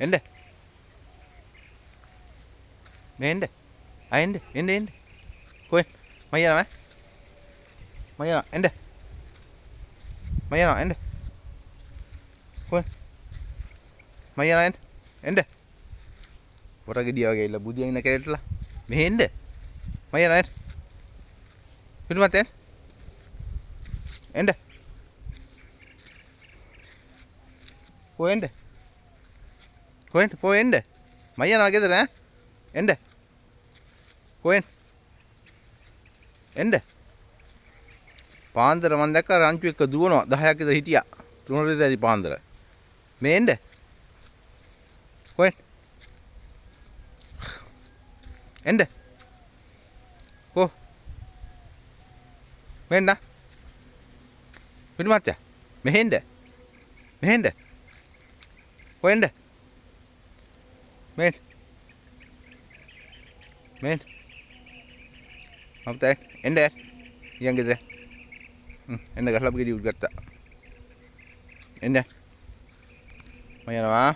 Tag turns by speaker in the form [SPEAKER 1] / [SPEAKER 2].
[SPEAKER 1] එන්න. මේ එන්න. ආ එන්න. එන්න. කොහෙන්? මම යනවා. මම යනවා. එන්න. මම යනවා. එන්න. කොහෙන්? මම යනවා එන්න. එන්න. පොර ගෙඩිය වගේ ඉල්ල බුදියන් ඉන්න කැලේටලා. මෙහෙ එන්න. මම යනවා එන්න. පිටුමත් එන්න. එන්න. කොහෙන්ද? කොහෙන්ද? මම යනවා ගෙදර ඈ. එන්න. කොහෙන්? එන්න. පාන්දර මම දැක්කා රංචු එක්ක දුවනවා 10ක් විතර හිටියා. 3 විතරයි පාන්දර. මේ එන්න. කොහෙන්? එන්න. කො? මෙන්න. පිටුමත් මෙහෙන්ද? මෙහෙන්ද? කොහෙන්ද? මෙහෙන්. මෙහෙන්. අපතේ එන්න. ඉයන් ගෙදර. එන්න ගහලා ගෙඩි උඩ ගත්තා. එන්න. මම යනවා.